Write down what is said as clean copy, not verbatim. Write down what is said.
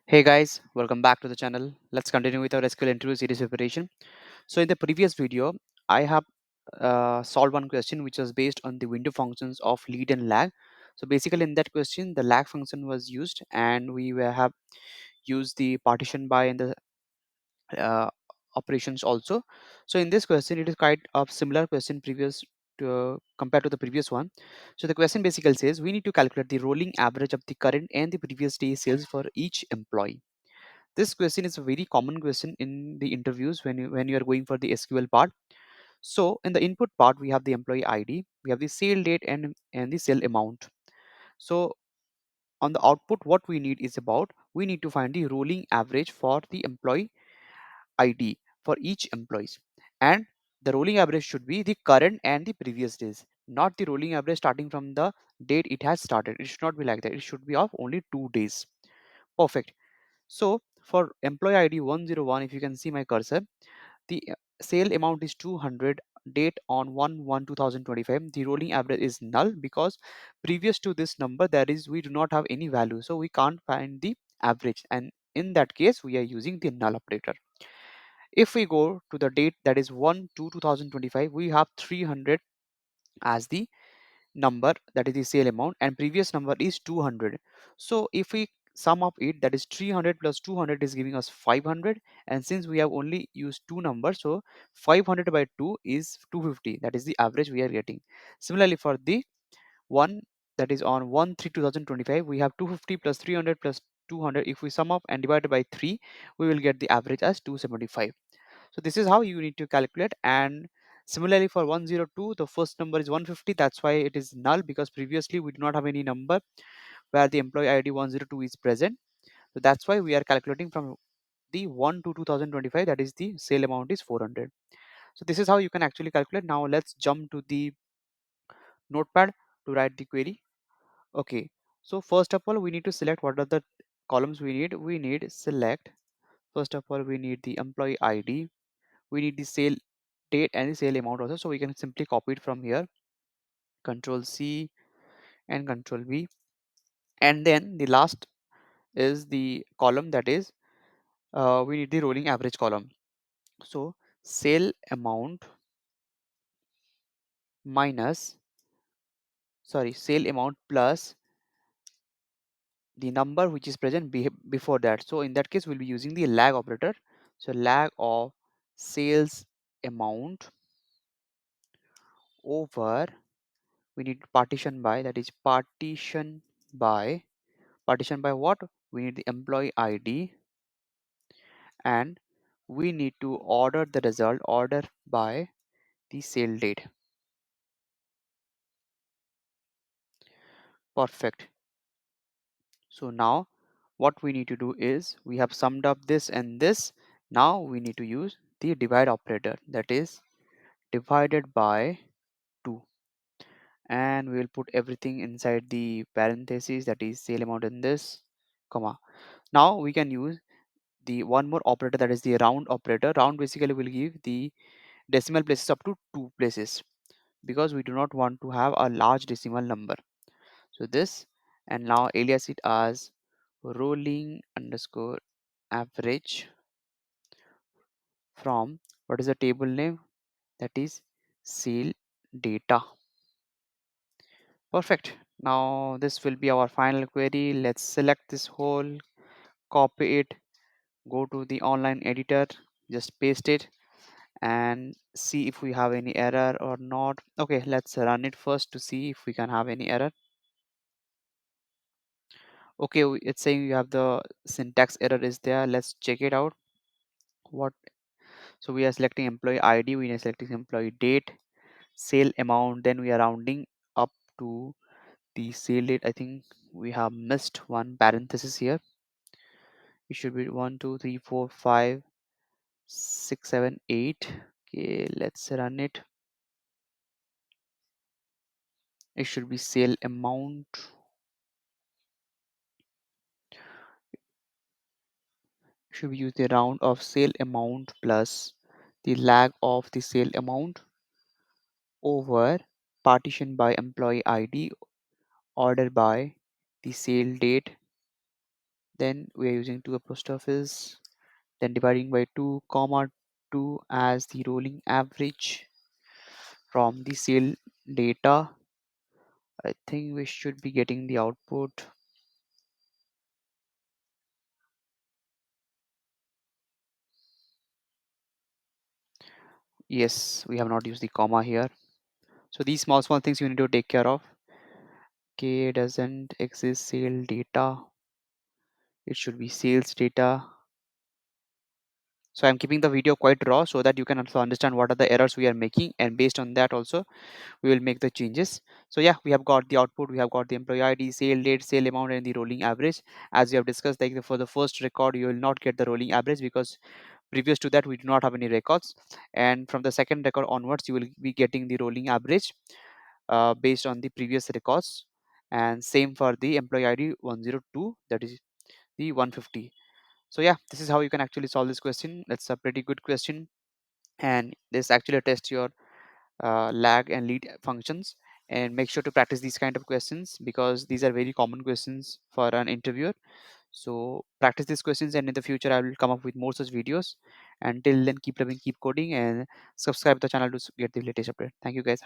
Hey guys, welcome back to the channel. Let's continue with our SQL interview series preparation. So in the previous video, I have solved one question which was based on the window functions of lead and lag. So basically in that question, the lag function was used and have used the partition by and the uh, operations also. So in this question, it is quite a similar question previous to compared to the previous one. So the question basically says we need to calculate the rolling average of the current and the previous day sales for each employee. This question is a very common question in the interviews when you are going for the SQL part. So in the input part, we have the employee ID, we have the sale date and the sale amount. So on the output, what we need is about we need to find the rolling average for the employee ID for each employees, and the rolling average should be the current and the previous days, not the rolling average starting from the date it has started. It should not be like that. It should be of only 2 days. Perfect. So for employee ID 101, if you can see my cursor, the sale amount is 200, date on 1/1/2025. The rolling average is null because previous to this number there is we do not have any value, so we can't find the average, and in that case we are using the null operator. If we go to the date, that is 1/2/2025, we have 300 as the number, that is the sale amount, and previous number is 200. So if we sum up it, that is 300 plus 200 is giving us 500, and since we have only used two numbers, so 500 by 2 is 250. That is the average we are getting. Similarly for the one, that is on 1/3/2025, we have 250 plus 300 plus 200. If we sum up and divide by 3, we will get the average as 275. So this is how you need to calculate. And similarly for 102, the first number is 150. That's why it is null, because previously we do not have any number where the employee ID 102 is present. So that's why we are calculating from the 1 to 2025, that is the sale amount is 400. So this is how you can actually calculate. Now let's jump to the notepad to write the query. Okay, so first of all we need to select what are the columns we need. We need select, first of all we need the employee ID, we need the sale date and the sale amount also, so we can simply copy it from here, control C and control V. And then the last is the column, that is we need the rolling average column. So sale amount minus, sorry, sale amount plus the number which is present before that. So in that case we'll be using the lag operator. So lag of sales amount over, we need partition by, that is partition by what, we need the employee ID, and we need to order the result, order by the sale date. Perfect. So now what we need to do is we have summed up this and this. Now we need to use the divide operator, that is divided by 2, and we will put everything inside the parentheses, that is sale amount in this comma. Now we can use the one more operator, that is the round operator. Round basically will give the decimal places up to 2 places, because we do not want to have a large decimal number. So this, and now alias it as rolling underscore average from, what is the table name, that is sale data. Perfect. Now this will be our final query. Let's select this whole, copy it, go to the online editor, just paste it and see if we have any error or not. Okay, let's run it first to see if we can have any error. Okay, it's saying you have the syntax error is there. Let's check it out. What? So we are selecting employee ID, we are selecting employee date, sale amount, then we are rounding up to the sale date. I think we have missed one parenthesis here. It should be 1 2 3 4 5 6 7 8. Okay, let's run it. It should be sale amount. Should we use the round of sale amount plus the lag of the sale amount over partition by employee ID, order by the sale date, then we are using 2 apostrophes, then dividing by 2 comma 2 as the rolling average from the sale data. I think we should be getting the output. Yes, we have not used the comma here. So these small things you need to take care of. K doesn't exist sale data. It should be sales data. So I'm keeping the video quite raw so that you can also understand what are the errors we are making, and based on that also we will make the changes. So yeah, we have got the output, we have got the employee ID, sale date, sale amount, and the rolling average. As we have discussed, like for the first record you will not get the rolling average because previous to that we do not have any records, and from the second record onwards you will be getting the rolling average based on the previous records. And same for the employee ID 102, that is the 150. So yeah, this is how you can actually solve this question. That's a pretty good question, and this actually tests your lag and lead functions. And make sure to practice these kind of questions because these are very common questions for an interviewer. So practice these questions, and in the future I will come up with more such videos. Until then, keep loving, keep coding, and subscribe to the channel to get the latest update. Thank you guys.